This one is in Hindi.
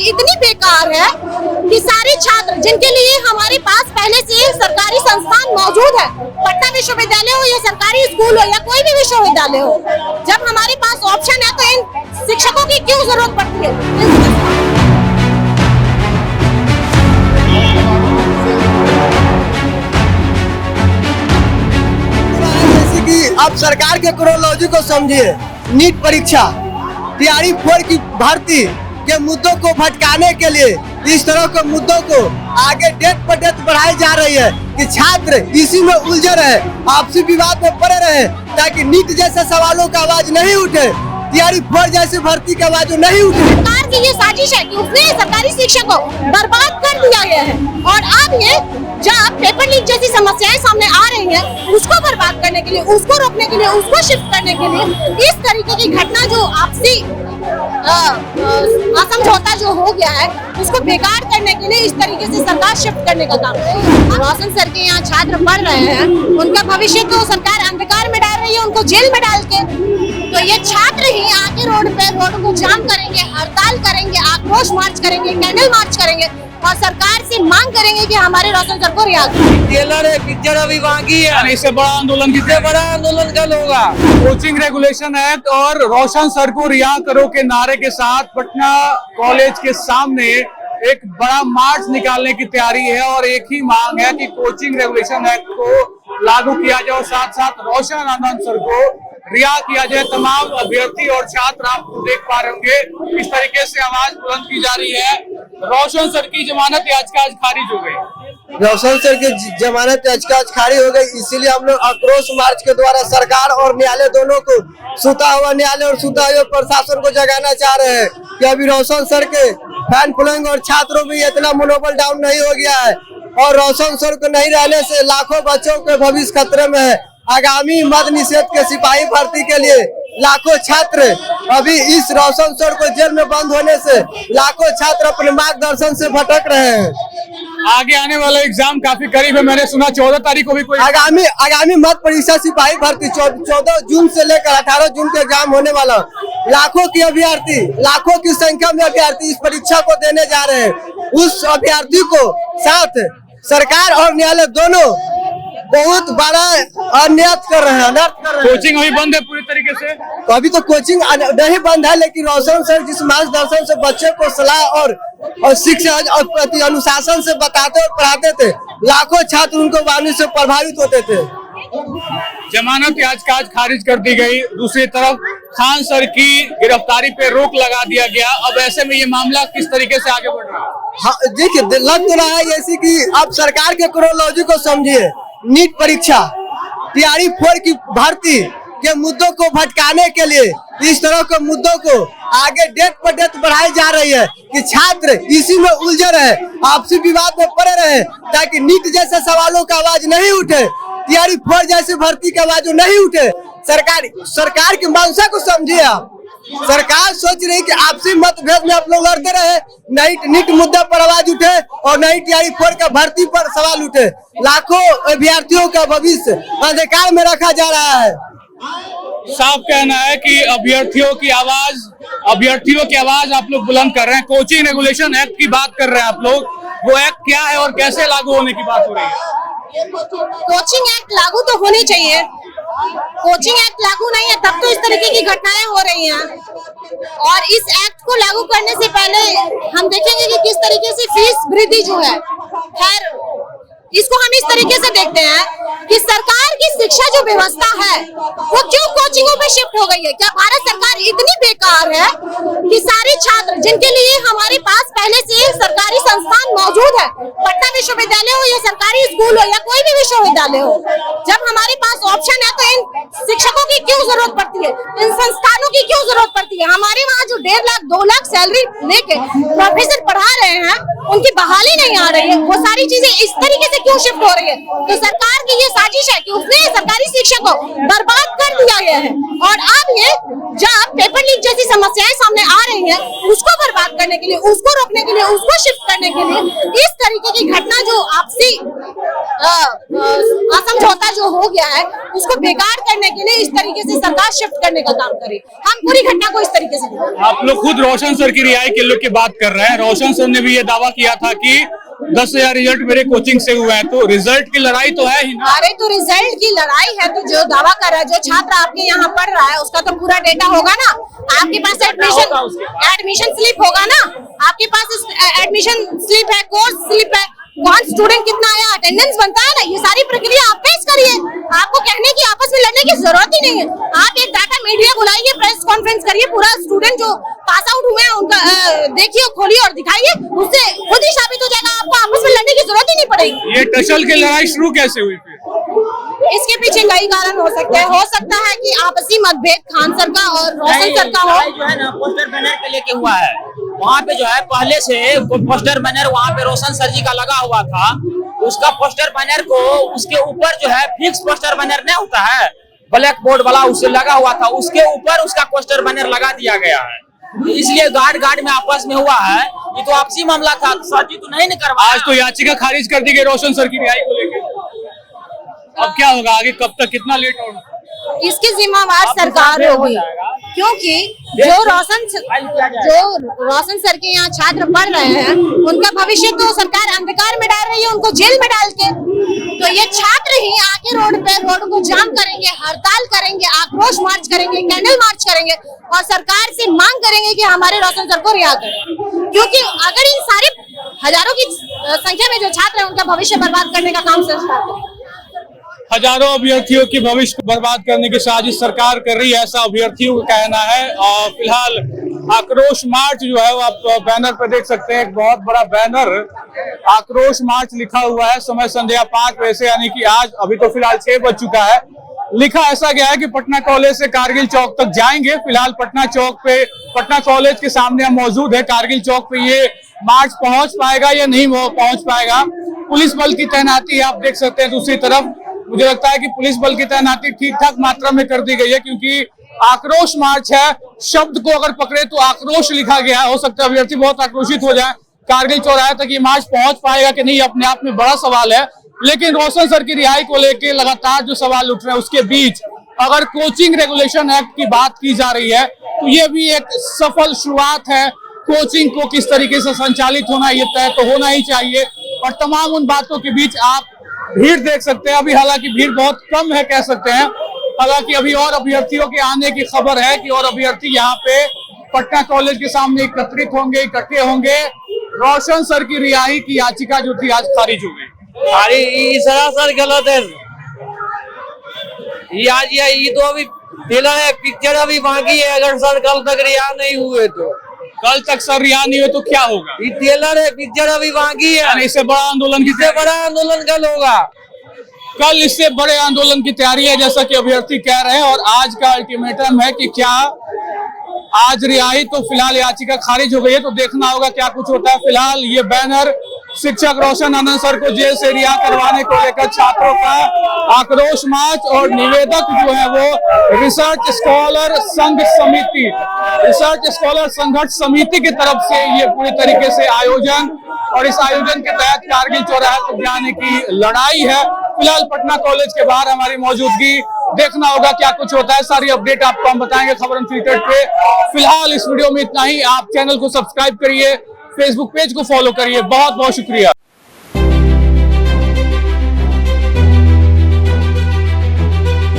इतनी बेकार है कि सारे छात्र जिनके लिए हमारे पास पहले से सरकारी संस्थान मौजूद है, पटना विश्वविद्यालय हो या सरकारी स्कूल हो या कोई भी विश्वविद्यालय हो, जब हमारे पास ऑप्शन है तो इन शिक्षकों की क्यों जरूरत पड़ती है? अब सरकार के क्रोनोलॉजी को समझिए। नीट परीक्षा, तैयारी 4 की भर्ती के मुद्दों को भटकाने के लिए इस तरह के मुद्दों को आगे डेट पर डेट बढ़ाई जा रही है कि छात्र इसी में उलझे रहे, आपसी विवाद में पड़े रहे, ताकि नीट जैसे सवालों का आवाज नहीं उठे, तैयारी 4 जैसी भर्ती का आवाज नहीं उठे। सरकार की ये साजिश है कि उसने सरकारी शिक्षा को बर्बाद कर दिया गया है और अब ये जब पेपर लीक जैसी समस्याएं सामने आ रही हैं, उसको बर्बाद करने के लिए, उसको रोकने के लिए, उसको शिफ्ट करने के लिए इस तरीके की घटना जो आपसी असमझौता जो हो गया है, उसको बेकार करने के लिए इस तरीके से सरकार शिफ्ट करने का काम कर रही है। रोशन सर के यहाँ छात्र पढ़ रहे हैं, उनका भविष्य तो सरकार अंधकार में डाल रही है, उनको जेल में डाल के। तो ये छात्र ही आके रोड को जाम करेंगे, हड़ताल करेंगे, आक्रोश मार्च करेंगे, कैंडल मार्च करेंगे और सरकार से मांग करेंगे कि हमारे रोशन सर को रिहा करें। टेलर है, पिक्चर अभी बाकी है, इससे बड़ा आंदोलन कल होगा। कोचिंग रेगुलेशन एक्ट और रोशन सर को रिहा करो के नारे के साथ पटना कॉलेज के सामने एक बड़ा मार्च निकालने की तैयारी है और एक ही मांग है कि कोचिंग रेगुलेशन एक्ट को लागू किया जाए और साथ साथ रोशन आनंद सर को रिहा किया जाए। तमाम अभ्यर्थी और छात्र आप देख पा रहे होंगे इस तरीके से आवाज बुलंद की जा रही है। रोशन सर की जमानत याचिका आज खारिज हो गई। रोशन सर की जमानत याचिका आज खारिज हो गई, इसीलिए हम लोग आक्रोश मार्च के द्वारा सरकार और न्यायालय दोनों को, सुता हुआ न्यायालय और सुता हुआ प्रशासन को जगाना चाह रहे हैं कि अभी रोशन सर के फैन फॉलोइंग और छात्रों में इतना मनोबल डाउन नहीं हो गया है और रोशन सर को नहीं रहने से लाखों बच्चों के भविष्य खतरे में है। आगामी मद निषेध के सिपाही भर्ती के लिए लाखों छात्र, अभी इस रोशन सर को जेल में बंद होने से लाखों छात्र अपने मार्गदर्शन से भटक रहे हैं। आगे आने वाला एग्जाम काफी करीब है, मैंने सुना 14 तारीख को भी कोई आगामी मध्य परीक्षा सिपाही भर्ती 14 जून से लेकर 18 जून के एग्जाम होने वाला। लाखों की अभ्यर्थी, लाखों की संख्या में अभ्यर्थी इस परीक्षा को देने जा रहे हैं। उस अभ्यर्थी को साथ सरकार और न्यायालय दोनों बहुत बड़ा अन्याय कर रहे हैं, अनर्थ कर रहे हैं। कोचिंग अभी बंद है पूरी तरीके से, तो अभी तो कोचिंग नहीं बंद है, लेकिन रोशन सर जिस मार्गदर्शन से बच्चे को सलाह और शिक्षा और प्रति अनुशासन से बताते और पढ़ाते थे, लाखों छात्र उनको वाणी से प्रभावित होते थे। जमानत याचिका आज खारिज कर दी गई। दूसरी तरफ खान सर की गिरफ्तारी पे रोक लगा दिया गया। अब ऐसे में ये मामला किस तरीके से आगे बढ़ रहा है? हाँ, देखिए लग तो रहा है जैसे कि अब सरकार के क्रोनोलॉजी को समझिए। नीट परीक्षा, तैयारी 4 की भर्ती के मुद्दों को भटकाने के लिए इस तरह के मुद्दों को आगे डेट पर डेट बढ़ाई जा रही है कि छात्र इसी में उलझे रहे, आपसी विवाद में पड़े रहे, ताकि नीट जैसे सवालों का आवाज नहीं उठे, तैयारी 4 जैसी भर्ती का आवाज नहीं उठे। सरकार की मंशा को समझिए आप। सरकार सोच रही कि आपसी मतभेद में आप लोग लड़ते रहे, नीट मुद्दे पर आवाज उठे और नई तैयारी 4 का भर्ती पर सवाल उठे। लाखों अभ्यर्थियों का भविष्य अंधकार में रखा जा रहा है। साफ कहना है कि अभ्यर्थियों की आवाज आप लोग बुलंद कर रहे हैं। कोचिंग रेगुलेशन एक्ट की बात कर रहे हैं आप लोग, वो एक्ट क्या है और कैसे लागू होने की बात हो रही है? कोचिंग एक्ट लागू तो होनी चाहिए। कोचिंग एक्ट लागू नहीं है तब तो इस तरीके की घटनाएं हो रही हैं। और इस एक्ट को लागू करने से पहले हम देखेंगे कि किस तरीके से फीस वृद्धि जो है, खैर इसको हम इस तरीके से देखते हैं कि सरकार की शिक्षा जो व्यवस्था है वो क्यों कोचिंगों पे शिफ्ट हो गई है। क्या भारत सरकार इतनी बेकार है कि सारे छात्र जिनके लिए हमारे पास पहले से सरकारी संस्थान मौजूद है, पटना विश्वविद्यालय हो या सरकारी स्कूल हो या कोई भी विश्वविद्यालय हो, जब हमारे पास ऑप्शन है तो इन शिक्षकों की क्यों जरूरत पड़ती है, इन संस्थानों की क्यों जरूरत पड़ती है? हमारे वहाँ जो 1.5 लाख 2 लाख सैलरी लेके प्रोफेसर पढ़ा रहे हैं, उनकी बहाली नहीं आ रही है। वो सारी चीजें इस तरीके से क्यों शिफ्ट हो रही है? तो सरकार की ये साजिश है कि उसने सरकारी शिक्षा को बर्बाद कर दिया गया है और अब ये जब पेपर लीक जैसी समस्याएं सामने आ रही हैं, उसको बर्बाद करने के लिए, उसको रोकने के लिए, उसको शिफ्ट करने के लिए इस तरीके की घटना जो आपसी असमझौता जो हो गया है उसको बेकार करने के लिए इस तरीके से सरकार शिफ्ट करने का काम करे। हम पूरी घटना को इस तरीके से देखें। आप लोग खुद रोशन सर की रिहाई के लोग की बात कर रहे हैं। रोशन सर ने भी ये दावा किया था कि 10,000 रिजल्ट मेरे कोचिंग से हुआ है, तो रिजल्ट की लड़ाई तो है ही ना। अरे तो रिजल्ट की लड़ाई है तो जो दावा कर रहा है, जो छात्र आपके यहाँ पढ़ रहा है उसका तो पूरा डेटा होगा ना, आपके पास एडमिशन स्लिप होगा ना, आपके पास एडमिशन स्लिप है, कोर्स स्लिप है, कौन स्टूडेंट कितना आया, अटेंडेंस बनता है ना, ये सारी प्रक्रिया आप पेश करिए। आपको कहने की आपस में लड़ने की जरूरत ही नहीं है। आप एक डाटा मीडिया बुलाइए, प्रेस कॉन्फ्रेंस करिए, पूरा स्टूडेंट जो पास आउट हुए हैं उनका देखिए, खोलिए और दिखाइए, उससे खुद ही साबित हो जाएगा। आपको आपस में लड़ने की जरूरत ही नहीं पड़ेगी। ये टसल की लड़ाई शुरू कैसे हुई फिर? इसके पीछे कई कारण हो सकते हैं। हो सकता है कि आपसी मतभेद खान सर का और रोशन सर का हो। जो है ना पोस्टर बैनर के लेके हुआ है, वहाँ पे जो है पहले से पोस्टर बैनर वहाँ पे रोशन सर जी का लगा हुआ था। उसका पोस्टर बैनर को उसके ऊपर जो है फिक्स पोस्टर बैनर नहीं होता है, ब्लैक बोर्ड वाला, उससे लगा हुआ था, उसके ऊपर उसका पोस्टर बैनर लगा दिया गया है। इसलिए गार्ड में आपस में हुआ है। ये तो आपसी मामला था, सर जी तो नहीं करवाया। आज तो याचिका खारिज कर दी गई रोशन सर की रिहाई को लेकर। अब क्या होगा आगे, कब तक, कितना लेट होगा? इसकी जिम्मेवार सरकार होगी, क्योंकि जो रोशन सर के यहाँ छात्र पढ़ रहे हैं उनका भविष्य तो सरकार अंधकार में डाल रही है, उनको जेल में डाल के। तो ये छात्र ही आके रोड को जाम करेंगे, हड़ताल करेंगे, आक्रोश मार्च करेंगे, कैंडल मार्च करेंगे और सरकार से मांग करेंगे कि हमारे रोशन सर को रिहा करें। क्योंकि अगर इन सारे हजारों की संख्या में जो छात्र है उनका भविष्य बर्बाद करने का काम सरकार करेगी। हजारों अभ्यर्थियों के भविष्य को बर्बाद करने की साजिश सरकार कर रही है, ऐसा अभ्यर्थियों का कहना है। और फिलहाल आक्रोश मार्च जो है वो आप बैनर पर देख सकते हैं, एक बहुत बड़ा बैनर आक्रोश मार्च लिखा हुआ है। समय संध्या 5 बजे से, यानी कि आज अभी तो फिलहाल 6 बज चुका है। लिखा ऐसा गया है कि पटना कॉलेज से कारगिल चौक तक जाएंगे। फिलहाल पटना कॉलेज के सामने हम मौजूद है। कारगिल चौक पे ये मार्च पहुंच पाएगा या नहीं पहुंच पाएगा। पुलिस बल की तैनाती आप देख सकते हैं। दूसरी तरफ मुझे लगता है कि पुलिस बल की तैनाती ठीक ठाक मात्रा में कर दी गई है, क्योंकि आक्रोश मार्च है। शब्द को अगर पकड़े तो आक्रोश लिखा गया है। हो सकता है अभ्यर्थी बहुत आक्रोशित हो जाए। कारगिल चौराहे तक ये मार्च पहुंच पाएगा कि नहीं, अपने आप में बड़ा सवाल है। लेकिन रोशन सर की रिहाई को लेकर लगातार जो सवाल उठ रहे हैं उसके बीच अगर कोचिंग रेगुलेशन एक्ट की बात की जा रही है तो ये भी एक सफल शुरुआत है। कोचिंग को किस तरीके से संचालित होना, ये तय तो होना ही चाहिए। और तमाम उन बातों के बीच आप भीड़ देख सकते हैं। अभी हालांकि भीड़ बहुत कम है कह सकते हैं। हालांकि अभी और अभ्यर्थियों के आने की खबर है कि और अभ्यर्थी यहाँ पे पटना कॉलेज के सामने एकत्रित होंगे, इकट्ठे होंगे। रोशन सर की रिहाई की याचिका जो थी आज खारिज हो गई। अरे सरासर गलत है। ये तो अभी फिलहाल है, पिक्चर अभी बाकी है। अगर सर कल तक रिहा नहीं हुए तो, कल तक सर रिहा नहीं हुए तो क्या होगा? ये टेलर है, पिक्चर अभी बाकी है। इससे बड़ा आंदोलन की बड़ा आंदोलन कल होगा। कल इससे बड़े आंदोलन की तैयारी है जैसा कि अभ्यर्थी कह रहे हैं। और आज का अल्टीमेटम है कि क्या आज रिहाई, तो फिलहाल याचिका खारिज हो गई है, तो देखना होगा क्या कुछ होता है। फिलहाल ये बैनर शिक्षक रोशन आनंद सर को जेल से रिहा करवाने को लेकर छात्रों का आक्रोश मार्च, और निवेदक जो है वो रिसर्च स्कॉलर संघर्ष समिति की तरफ से ये पूरी तरीके से आयोजन, और इस आयोजन के तहत कारगिल चौराहे तक जाने की लड़ाई है। फिलहाल पटना कॉलेज के बाहर हमारी मौजूदगी, देखना होगा क्या कुछ होता है। सारी अपडेट आपको हम बताएंगे खबर अनफिल्टर्ड पे। फिलहाल इस वीडियो में इतना ही। आप चैनल को सब्सक्राइब करिए, फेसबुक पेज को फॉलो करिए। बहुत बहुत शुक्रिया।